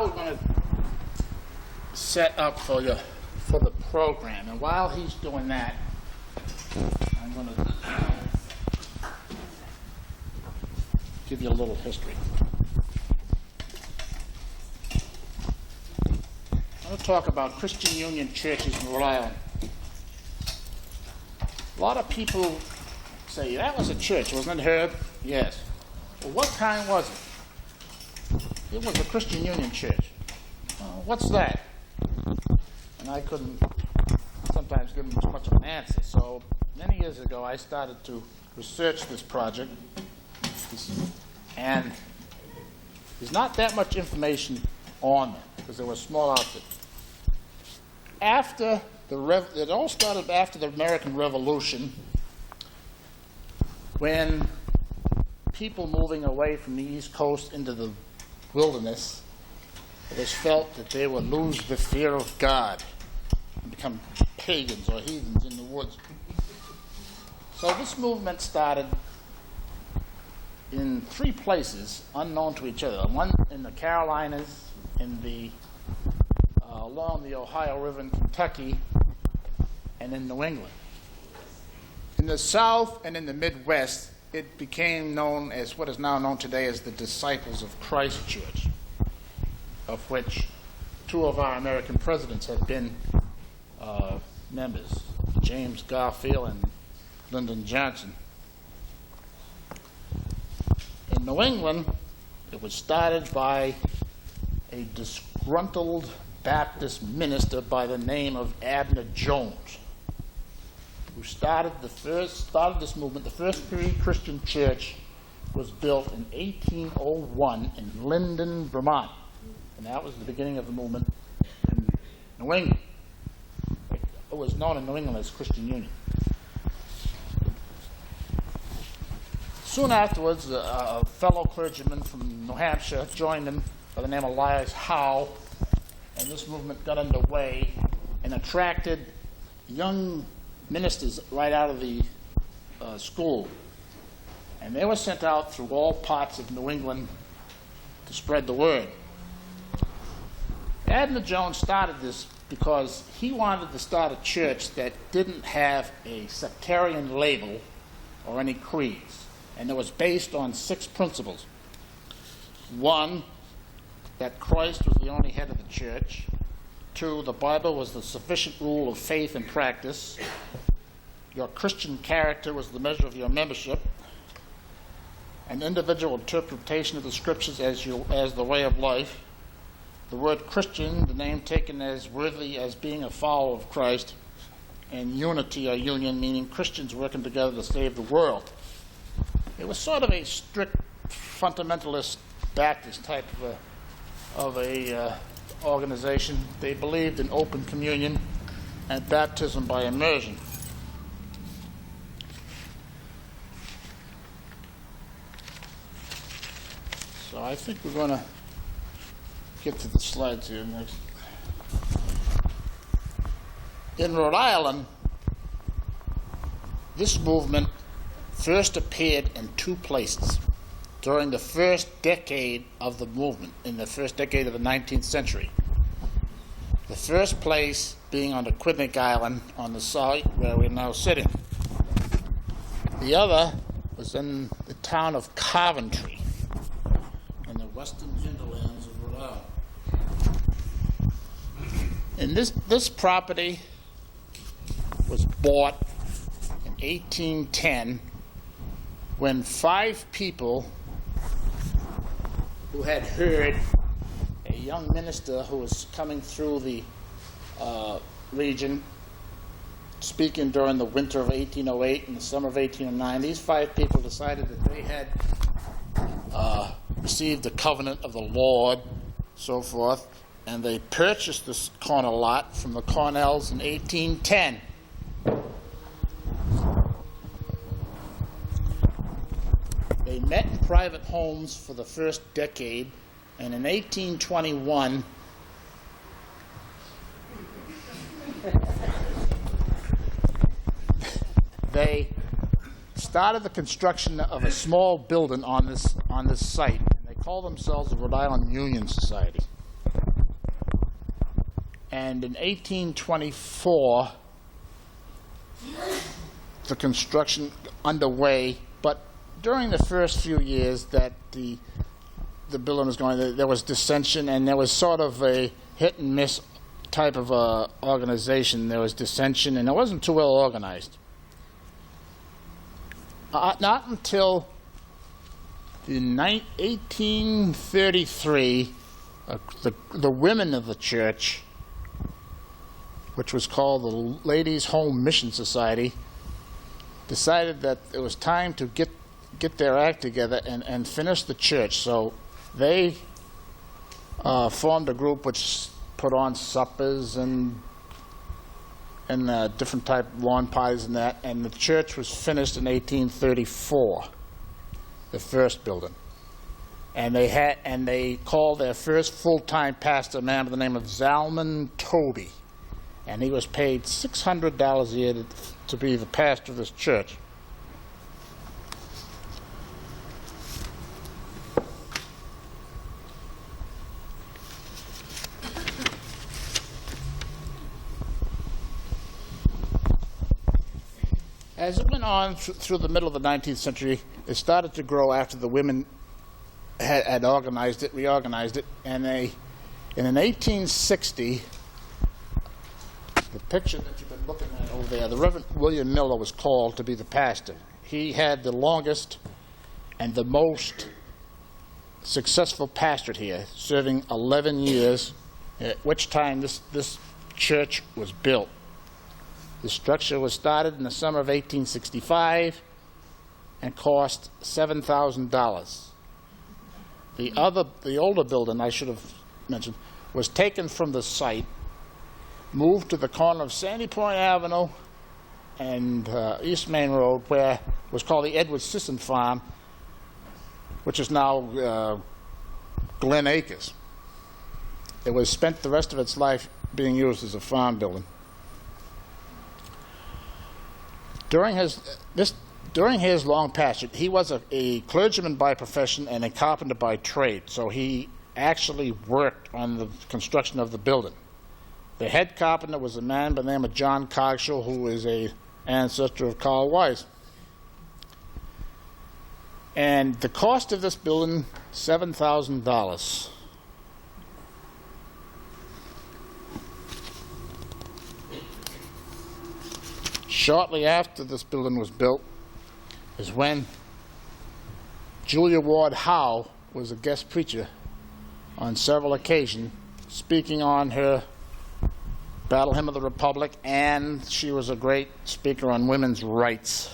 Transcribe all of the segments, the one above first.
now we're going to set up for the program. And while he's doing that, I'm going to give you a little history. I'm going to talk about Christian Union churches in Rhode Island. A lot of people say, that was a church, wasn't it, Herb? Yes. Well, what kind was it? It was a Christian Union church. What's that? And I couldn't sometimes give them much of an answer. So many years ago, I started to research this project. And there's not that much information on them because they were a small outfit. It all started after the American Revolution, when people moving away from the East Coast into the wilderness, it was felt that they would lose the fear of God and become pagans or heathens in the woods. So this movement started in 3 places unknown to each other. One in the Carolinas, along the Ohio River in Kentucky, and in New England. In the South and in the Midwest, it became known as what is now known today as the Disciples of Christ Church, of which 2 of our American presidents have been members, James Garfield and Lyndon Johnson. In New England, it was started by a disgruntled Baptist minister by the name of Abner Jones, who started this movement. The first Christian church was built in 1801 in Linden, Vermont, and that was the beginning of the movement in New England. It was known in New England as Christian Union. Soon afterwards, a fellow clergyman from New Hampshire joined them by the name of Elias Howe, and this movement got underway and attracted young ministers right out of the school. And they were sent out through all parts of New England to spread the word. Abner Jones started this because he wanted to start a church that didn't have a sectarian label or any creeds. And it was based on 6 principles. 1, that Christ was the only head of the church. 2, the Bible was the sufficient rule of faith and practice. Your Christian character was the measure of your membership. An individual interpretation of the scriptures as the way of life. The word Christian, the name taken as worthy as being a follower of Christ. And unity or union, meaning Christians working together to save the world. It was sort of a strict fundamentalist Baptist type of a organization. They believed in open communion and baptism by immersion. So I think we're going to get to the slides here next. In Rhode Island, this movement first appeared in 2 places during the first decade of the movement, in the first decade of the 19th century. The first place being on the Quidnick Island on the site where we're now sitting. The other was in the town of Coventry in the western hinterlands of Rhode Island. And this property was bought in 1810 when 5 people who had heard a young minister who was coming through the region speaking during the winter of 1808 and the summer of 1809, these 5 people decided that they had received the covenant of the Lord, so forth, and they purchased this corner lot from the Cornells in 1810. They met in private homes for the first decade, and in 1821, they started the construction of a small building on this site, and they call themselves the Rhode Island Union Society. And in 1824, the construction underway, but during the first few years that the building was going, there was dissension, and there was sort of a hit and miss type of organization. There was dissension, and it wasn't too well organized. Not until 1833, the women of the church, which was called the Ladies' Home Mission Society, decided that it was time to get their act together and finish the church. So they formed a group which put on suppers and different type of lawn parties and that, and the church was finished in 1834, the first building. And they called their first full-time pastor a man by the name of Zalman Toby, and he was paid $600 a year to be the pastor of this church. As it went on through the middle of the 19th century, it started to grow after the women had reorganized it, and in 1860, the picture that you've been looking at over there, the Reverend William Miller was called to be the pastor. He had the longest and the most successful pastorate here, serving 11 years, at which time this church was built. The structure was started in the summer of 1865 and cost $7,000. The older building, I should have mentioned, was taken from the site, moved to the corner of Sandy Point Avenue and East Main Road, where it was called the Edward Sisson Farm, which is now Glen Acres. It was spent the rest of its life being used as a farm building. During his long pastorate, he was a clergyman by profession and a carpenter by trade, so he actually worked on the construction of the building. The head carpenter was a man by the name of John Cogshaw, who is an ancestor of Carl Wise. And the cost of this building, $7,000. Shortly after this building was built is when Julia Ward Howe was a guest preacher on several occasions, speaking on her Battle Hymn of the Republic, and she was a great speaker on women's rights.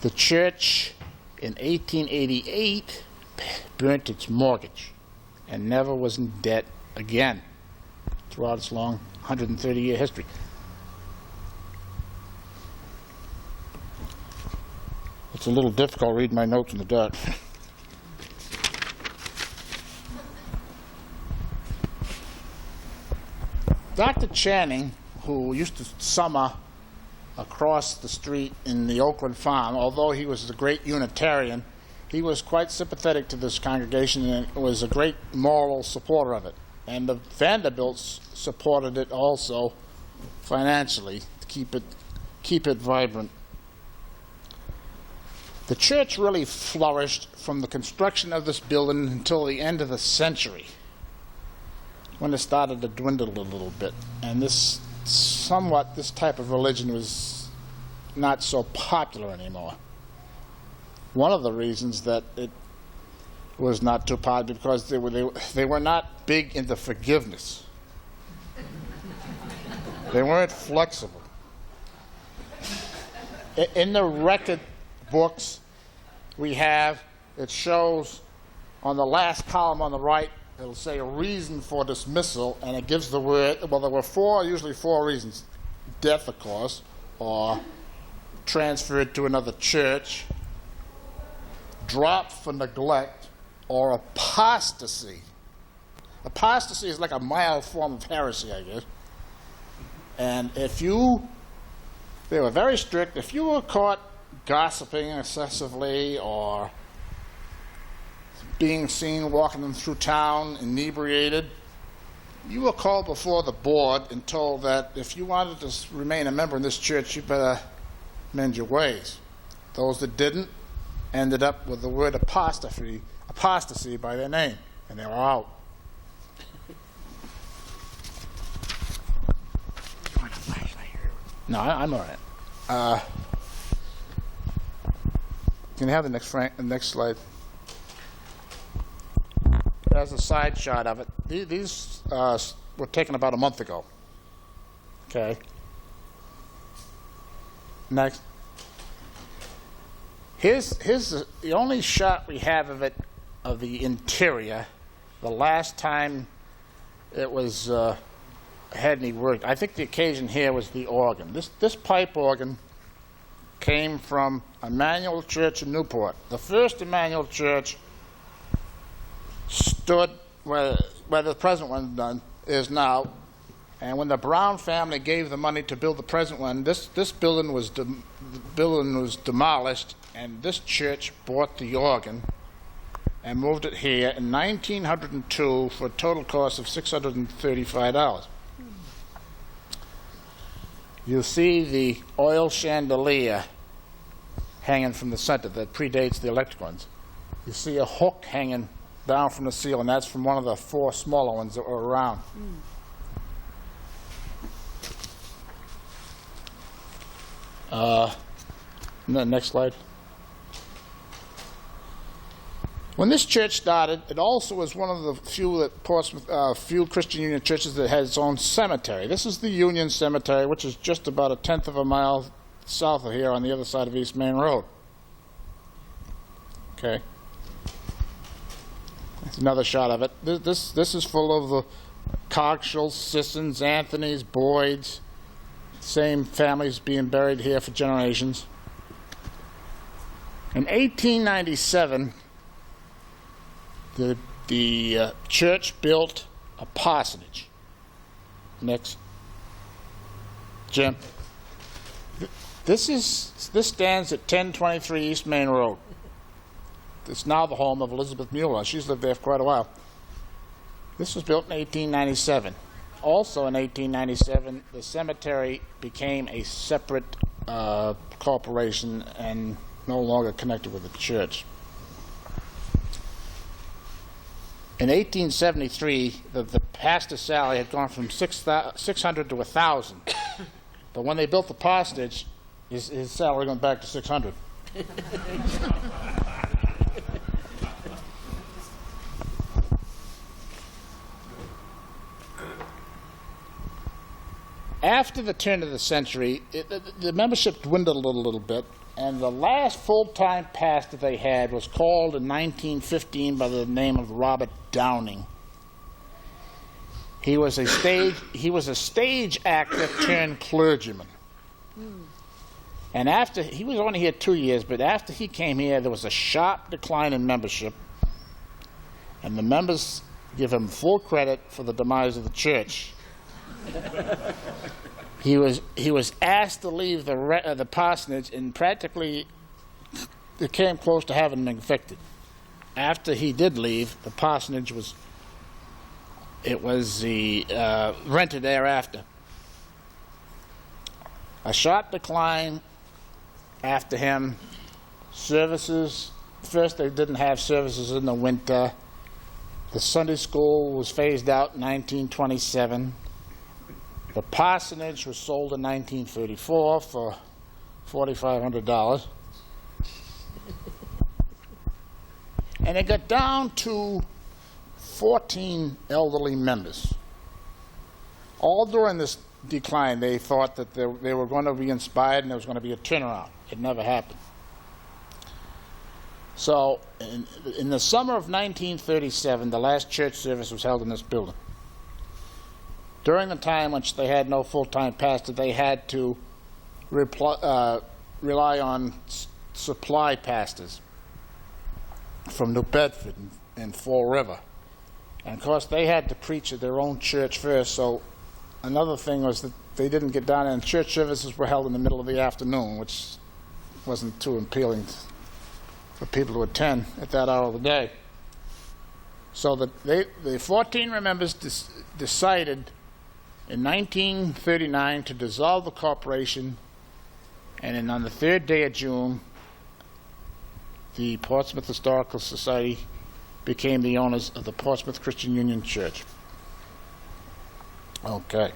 The church in 1888 burnt its mortgage and never was in debt again throughout its long 130-year history. It's a little difficult reading my notes in the dark. Dr. Channing, who used to summer across the street in the Oakland Farm, although he was a great Unitarian, he was quite sympathetic to this congregation and was a great moral supporter of it. And the Vanderbilts supported it also financially to keep it vibrant. The church really flourished from the construction of this building until the end of the century, when it started to dwindle a little bit. And this type of religion was not so popular anymore. One of the reasons that it was not too popular because they were not big into forgiveness. They weren't flexible. In the record books it shows on the last column on the right, it'll say a reason for dismissal, and it gives the word, well, there were usually four reasons. Death, of course, or transferred to another church, dropped for neglect, or apostasy. Apostasy is like a mild form of heresy, I guess. And they were very strict. If you were caught gossiping excessively or being seen walking them through town inebriated, you were called before the board and told that if you wanted to remain a member in this church, you better mend your ways. Those that didn't ended up with the word apostasy by their name, and they were out. You want a flashlight? No, I'm all right. Can you have the next slide? There's a side shot of it. These were taken about a month ago. Okay. Next. Here's the only shot we have of it, of the interior. The last time it was had any work. I think the occasion here was the organ. This pipe organ came from Emmanuel Church in Newport. The first Emmanuel Church stood where the present one is now, and when the Brown family gave the money to build the present one, this building was demolished, and this church bought the organ and moved it here in 1902 for a total cost of $635. You'll see the oil chandelier hanging from the center that predates the electric ones. You see a hook hanging down from the ceiling. That's from one of the 4 smaller ones that were around. Next slide. When this church started, it also was one of the few at Portsmouth, few Christian Union churches that had its own cemetery. This is the Union Cemetery, which is just about 1/10 of a mile south of here on the other side of East Main Road. Okay. That's another shot of it. This is full of the Cogshalls, Sissons, Anthonys, Boyds, same families being buried here for generations. In 1897, the church built a parsonage. Next. Jim. This stands at 1023 East Main Road. It's now the home of Elizabeth Mueller. She's lived there for quite a while. This was built in 1897. Also in 1897, the cemetery became a separate corporation and no longer connected with the church. In 1873, the pastor's salary had gone from 600 to 1,000. But when they built the parsonage, his salary went back to 600. After the turn of the century, the membership dwindled a little bit, and the last full-time pastor they had was called in 1915 by the name of Robert Downing. He was a stage actor turned clergyman. And after he was only here 2 years, but after he came here, there was a sharp decline in membership, and the members give him full credit for the demise of the church. He was asked to leave the parsonage, and practically it came close to having him evicted. After he did leave, the parsonage was rented thereafter. A sharp decline after him. Services, first they didn't have services in the winter. The Sunday school was phased out in 1927. The parsonage was sold in 1934 for $4,500. And it got down to 14 elderly members. All during this decline, they thought that they were going to be inspired and there was going to be a turnaround. It never happened. So, in the summer of 1937, the last church service was held in this building. During the time which they had no full-time pastor, they had to rely on supply pastors from New Bedford and Fall River. And of course, they had to preach at their own church first, so another thing was that they didn't get down, and church services were held in the middle of the afternoon, which wasn't too appealing for people to attend at that hour of the day. So the 14 members decided in 1939 to dissolve the corporation, and then on the third day of June, the Portsmouth Historical Society became the owners of the Portsmouth Christian Union Church. Okay.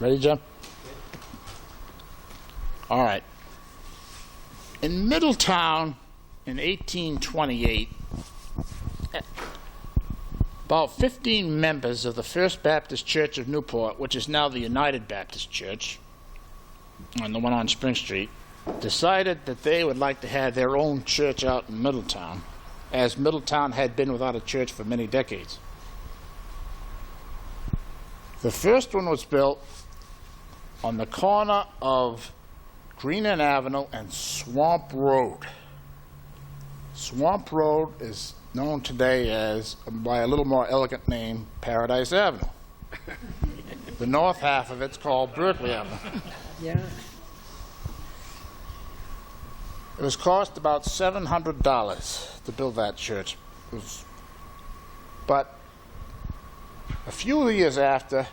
Ready, Jim? All right. In Middletown in 1828, about 15 members of the First Baptist Church of Newport, which is now the United Baptist Church, and the one on Spring Street, decided that they would like to have their own church out in Middletown, as Middletown had been without a church for many decades. The first one was built on the corner of Greenland Avenue and Swamp Road. Swamp Road is known today as, by a little more elegant name, Paradise Avenue. The north half of it's called Berkeley Avenue. Yeah. It was cost about $700 to build that church. But a few years after,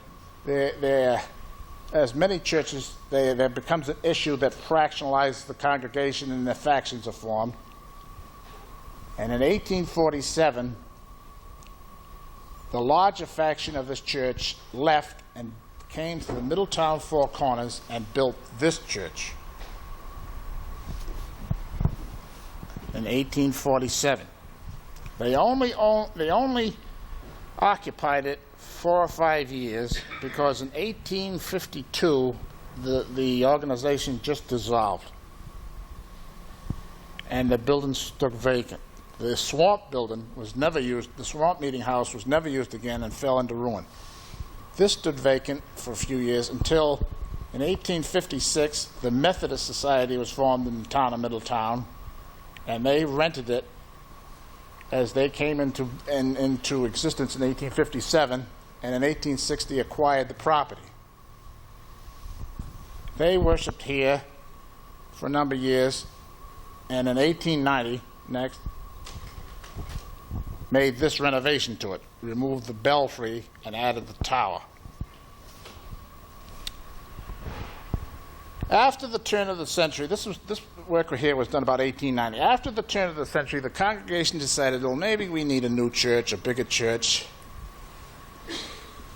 as many churches, there becomes an issue that fractionalizes the congregation and the factions are formed. And in 1847, the larger faction of this church left and came to the Middletown Four Corners and built this church in 1847. They only occupied it 4 or 5 years because in 1852 the organization just dissolved and the building stood vacant. The swamp building was never used, the swamp meeting house was never used again and fell into ruin. This stood vacant for a few years until in 1856 the Methodist Society was formed in the town of Middletown, and they rented it as they came into existence in 1857, and in 1860 acquired the property. They worshipped here for a number of years, and in 1890, next, made this renovation to it, removed the belfry and added the tower. After the turn of the century, this work here was done about 1890. After the turn of the century, the congregation decided, well, maybe we need a new church, a bigger church.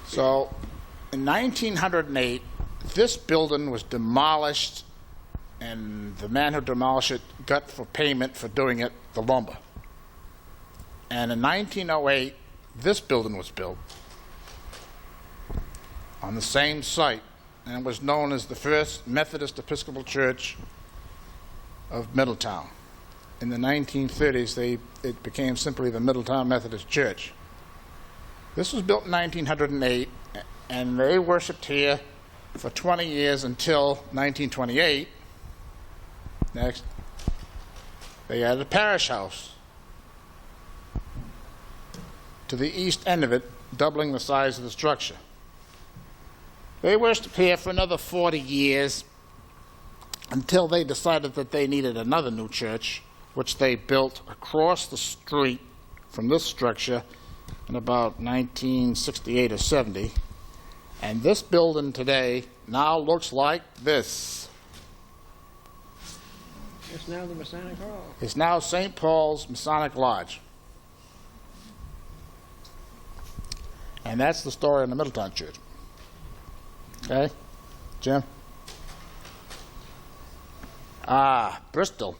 So in 1908, this building was demolished, and the man who demolished it got for payment for doing it the lumber. And in 1908, this building was built on the same site, and was known as the First Methodist Episcopal Church of Middletown. In the 1930s, it became simply the Middletown Methodist Church. This was built in 1908, and they worshipped here for 20 years until 1928. Next, they added a parish house to the east end of it, doubling the size of the structure. They worshipped here for another 40 years until they decided that they needed another new church, which they built across the street from this structure in about 1968 or 70. And this building today now looks like this. It's now the Masonic Hall. It's now St. Paul's Masonic Lodge. And that's the story in the Middletown Church. Okay, Jim? Bristol.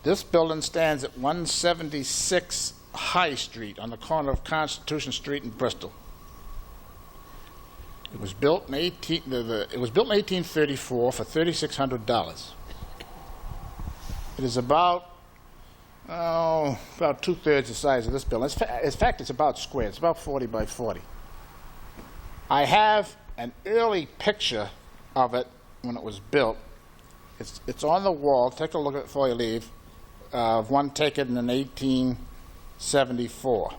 This building stands at 176 High Street on the corner of Constitution Street in Bristol. It was built in 1834 for $3,600. It is about 2/3 the size of this building. In fact, it's about square. It's about 40 by 40. I have an early picture of it when it was built. It's on the wall. Take a look at it before you leave. One taken in 1874.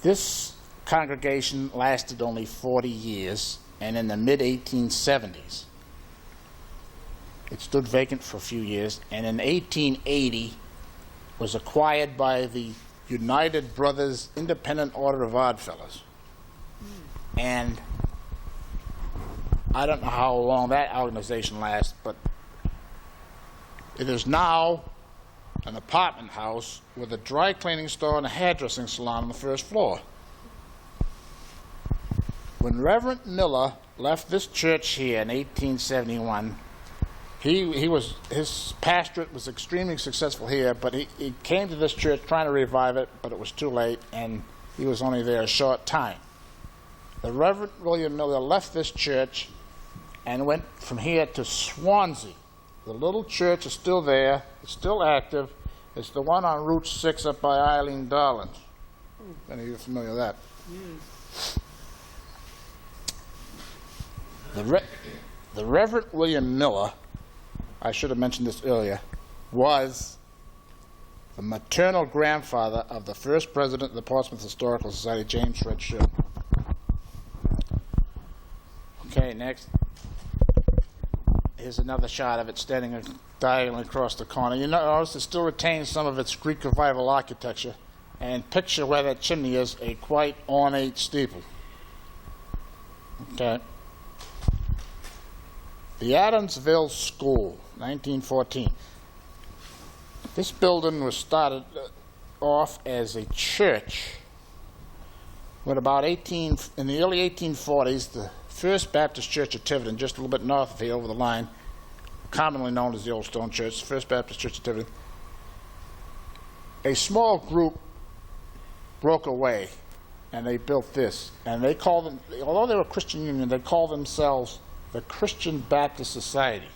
This congregation lasted only 40 years, and in the mid-1870s, It stood vacant for a few years, and in 1880 was acquired by the United Brothers Independent Order of Oddfellows. And I don't know how long that organization lasts, but it is now an apartment house with a dry cleaning store and a hairdressing salon on the first floor. When Reverend Miller left this church here in 1871, his pastorate was extremely successful here, but he came to this church trying to revive it, but it was too late, and he was only there a short time. The Reverend William Miller left this church and went from here to Swansea. The little church is still there. It's still active. It's the one on Route 6 up by Eileen Darling's. If any of you are familiar with that. The Reverend William Miller, I should have mentioned this earlier, was the maternal grandfather of the first president of the Portsmouth Historical Society, James Fred Sherman. Okay, next. Here's another shot of it standing diagonally across the corner. You notice it still retains some of its Greek Revival architecture, and picture where that chimney is, a quite ornate steeple. Okay. The Adamsville School, 1914. This building was started off as a church when in the early 1840s, the First Baptist Church of Tiverton, just a little bit north of here over the line, commonly known as the Old Stone Church, First Baptist Church of Tiverton, a small group broke away and they built this. And they called them, although they were a Christian union, they called themselves the Christian Baptist Society.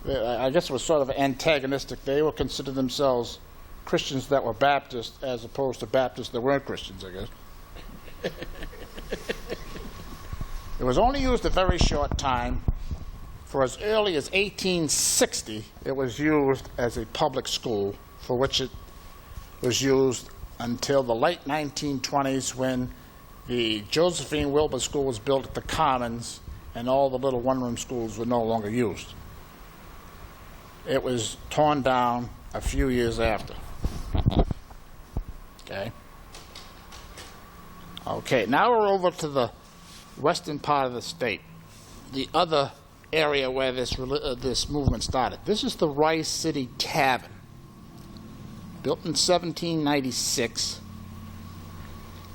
I guess it was sort of antagonistic. They would consider themselves Christians that were Baptist as opposed to Baptists that weren't Christians, I guess. It was only used a very short time. For as early as 1860, it was used as a public school, for which it was used until the late 1920s when the Josephine Wilbur School was built at the Commons and all the little one-room schools were no longer used. It was torn down a few years after. Okay, now we're over to the western part of the state, the other area where this movement started. This is the Rice City Tavern, built in 1796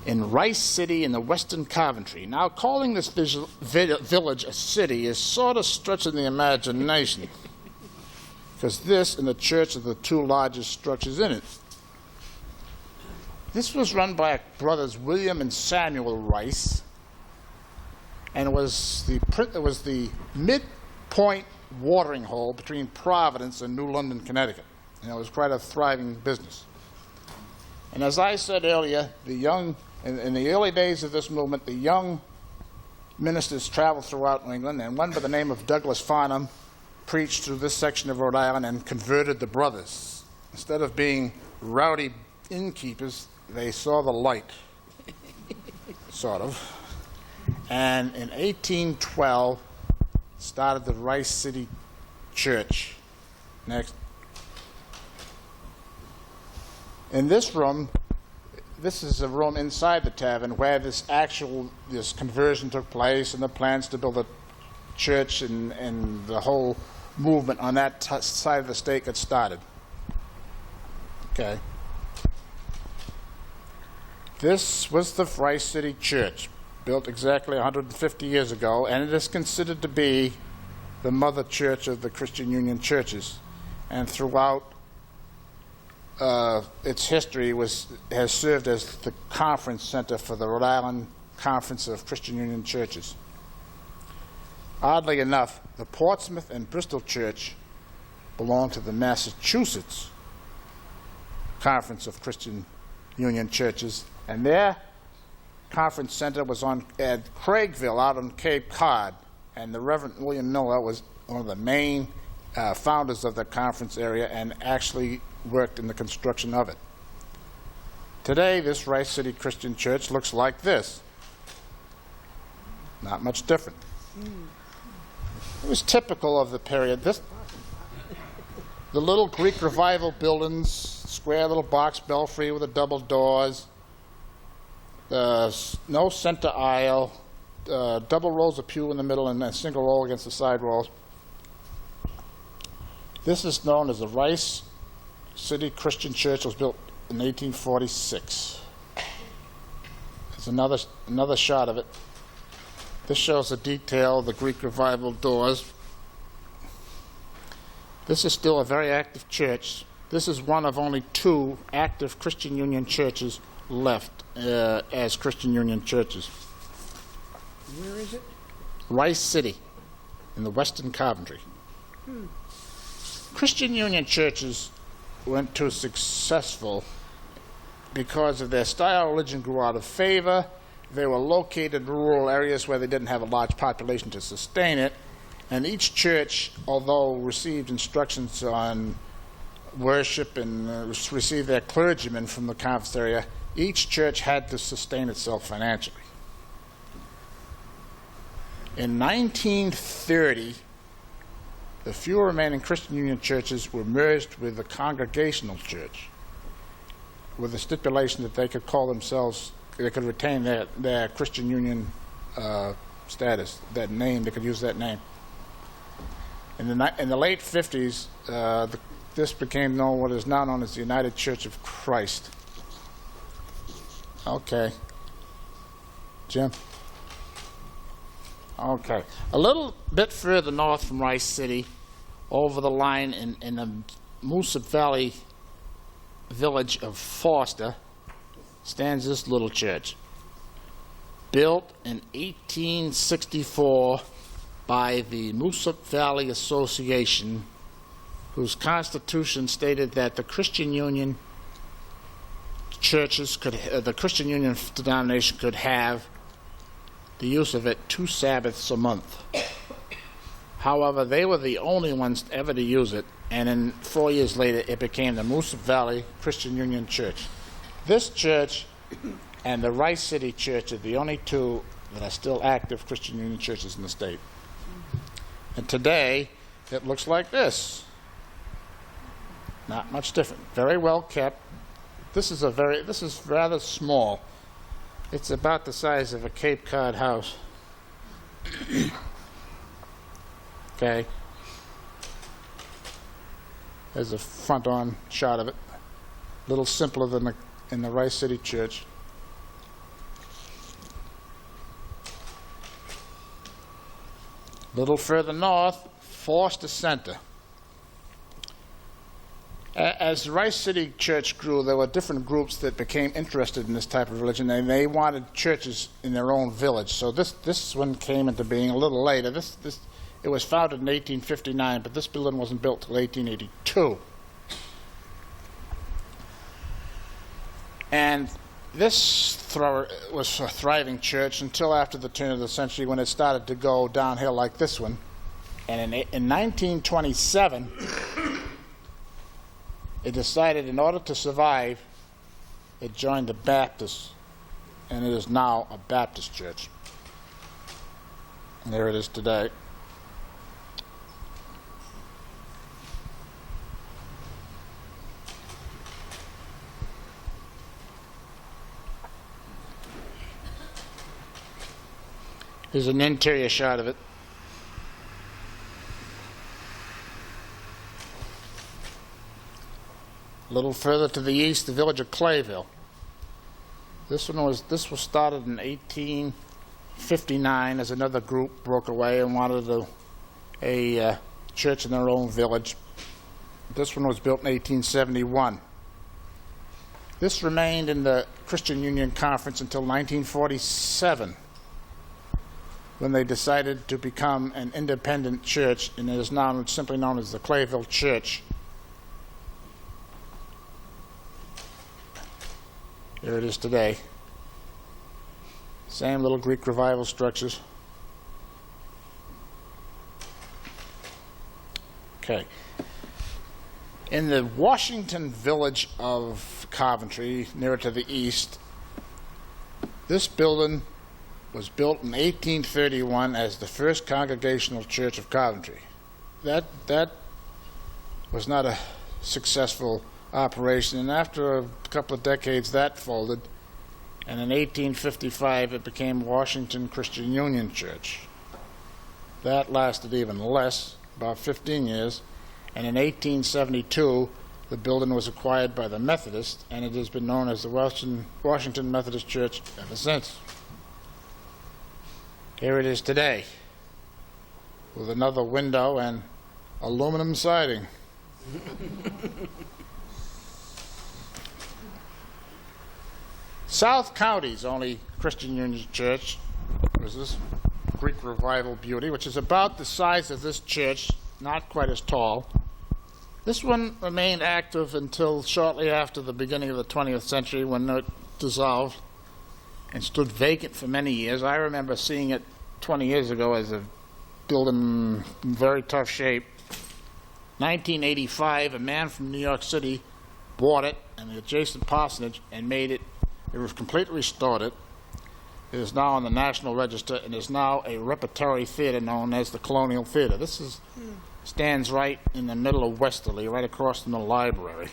in Rice City in the western Coventry. Now, calling this village a city is sort of stretching the imagination, because this and the church are the two largest structures in it. This was run by brothers William and Samuel Rice, and it was the midpoint watering hole between Providence and New London, Connecticut. And it was quite a thriving business. And as I said earlier, in the early days of this movement, the young ministers traveled throughout New England, and one by the name of Douglas Farnham preached through this section of Rhode Island and converted the brothers. Instead of being rowdy innkeepers, they saw the light, sort of. And in 1812, started the Rice City Church. Next. In this room, this is a room inside the tavern where this conversion took place, and the plans to build a church and the whole movement on that side of the state got started. Okay. This was the Rice City Church, built exactly 150 years ago, and it is considered to be the mother church of the Christian Union churches. And throughout its history has served as the conference center for the Rhode Island Conference of Christian Union Churches. Oddly enough, the Portsmouth and Bristol Church belong to the Massachusetts Conference of Christian Union Churches, and their conference center was at Craigville out on Cape Cod, and the Reverend William Miller was one of the main founders of the conference area and actually worked in the construction of it. Today, this Rice City Christian Church looks like this. Not much different. It was typical of the period. The little Greek Revival buildings, square little box belfry with the double doors, no center aisle, double rows of pew in the middle and a single row against the side walls. This is known as the Rice City Christian Church. It was built in 1846. There's another shot of it. This shows the detail of the Greek Revival doors. This is still a very active church. This is one of only 2 active Christian Union churches left as Christian Union churches. Where is it? Rice City in the Western Coventry. Christian Union churches weren't too successful because of their style. Religion grew out of favor. They were located in rural areas where they didn't have a large population to sustain it. And each church, although received instructions on worship and received their clergymen from the conference area, each church had to sustain itself financially. In 1930, the few remaining Christian Union churches were merged with the Congregational church, with the stipulation that they could call themselves, they could retain their Christian Union status, that name, they could use that name. In the late 50s, this became known, what is now known as the United Church of Christ. Okay. Jim? Okay. A little bit further north from Rice City, over the line in the Moosup Valley village of Foster, stands this little church. Built in 1864 by the Moosup Valley Association, whose constitution stated that the Christian Union churches the Christian Union denomination could have the use of it 2 Sabbaths a month. However, they were the only ones ever to use it, and then 4 years later it became the Moosup Valley Christian Union Church. This church and the Rice City Church are the only 2 that are still active Christian Union churches in the state. And today, it looks like this. Not much different. Very well kept. This is rather small. It's about the size of a Cape Cod house. Okay. There's a front-on shot of it. A little simpler than in the Rice City Church. A little further north, Foster Center. As the Rice City Church grew, there were different groups that became interested in this type of religion, and they wanted churches in their own village. So this one came into being a little later. It was founded in 1859, but this building wasn't built till 1882. And this was a thriving church until after the turn of the century, when it started to go downhill like this one. And in 1927, it decided, in order to survive, it joined the Baptists, and it is now a Baptist church. And there it is today. Here's an interior shot of it. A little further to the east, the village of Clayville. This was started in 1859 as another group broke away and wanted a church in their own village. This one was built in 1871. This remained in the Christian Union Conference until 1947, when they decided to become an independent church, and it is now simply known as the Clayville Church. There it is today. Same little Greek Revival structures. Okay. In the Washington village of Coventry, nearer to the east, this building was built in 1831 as the first Congregational Church of Coventry. That was not a successful operation, and after a couple of decades that folded, and in 1855 it became Washington Christian Union Church. That lasted even less, about 15 years, and in 1872 the building was acquired by the Methodist, and it has been known as the Washington Methodist Church ever since. Here it is today, with another window and aluminum siding. South County's only Christian Union Church was this Greek Revival beauty, which is about the size of this church, not quite as tall. This one remained active until shortly after the beginning of the 20th century, when it dissolved and stood vacant for many years. I remember seeing it 20 years ago as a building in very tough shape. 1985, a man from New York City bought it and the adjacent parsonage and made it. It was completely restored. It is now on the National Register and is now a repertory theater known as the Colonial Theater. This stands right in the middle of Westerly, right across from the library.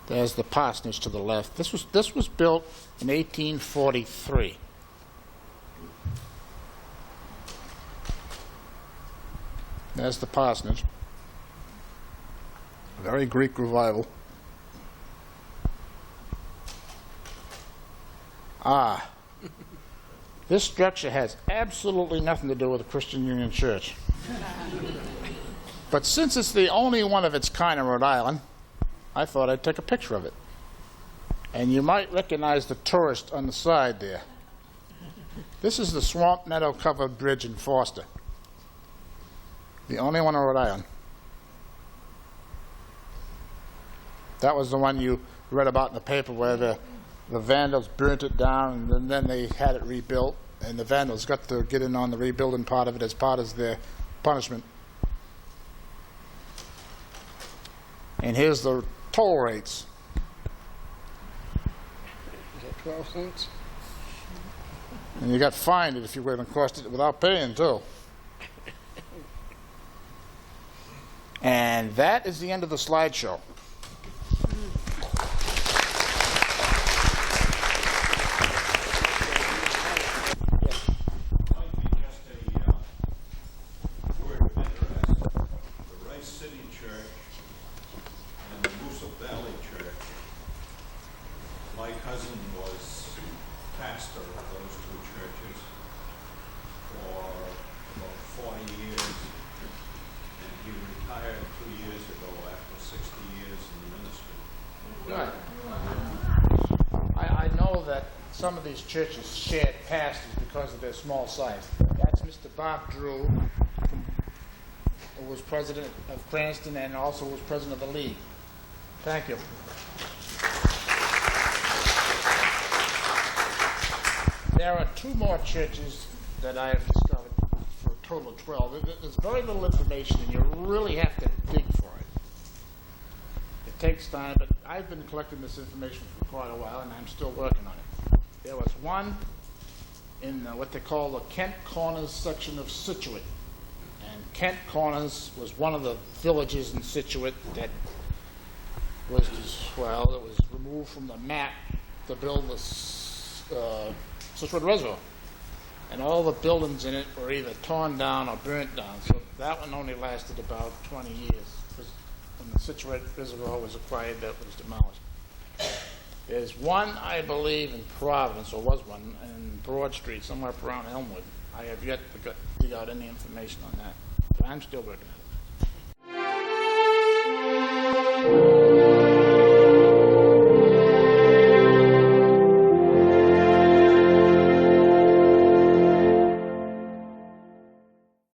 There's the parsonage to the left. This was built in 1843. There's the parsonage. Very Greek Revival. This structure has absolutely nothing to do with the Christian Union Church. But since it's the only one of its kind in Rhode Island, I thought I'd take a picture of it. And you might recognize the tourist on the side there. This is the Swamp Meadow Covered Bridge in Foster. The only one in Rhode Island. That was the one you read about in the paper where the Vandals burnt it down, and then they had it rebuilt, and the Vandals got to get in on the rebuilding part of it as part of their punishment. And here's the toll rates. Is that 12 cents? And you got fined if you were going to cross it without paying, too. And that is the end of the slideshow. I know that some of these churches shared pastors because of their small size. That's Mr. Bob Drew, who was president of Cranston and also was president of the League. Thank you. There are two more churches that I have discovered for a total of 12. There's very little information, and you really have to dig for it. It takes time, but I've been collecting this information for quite a while, and I'm still working on it. There was one in what they call the Kent Corners section of Scituate. And Kent Corners was one of the villages in Scituate that was, it was removed from the map to build the Scituate Reservoir. And all the buildings in it were either torn down or burnt down. So that one only lasted about 20 years. Because when the Scituate Reservoir was acquired, that was demolished. There's one, I believe, in Providence, or was one, in Broad Street, somewhere up around Elmwood. I have yet to dig out any information on that. But I'm still working on it.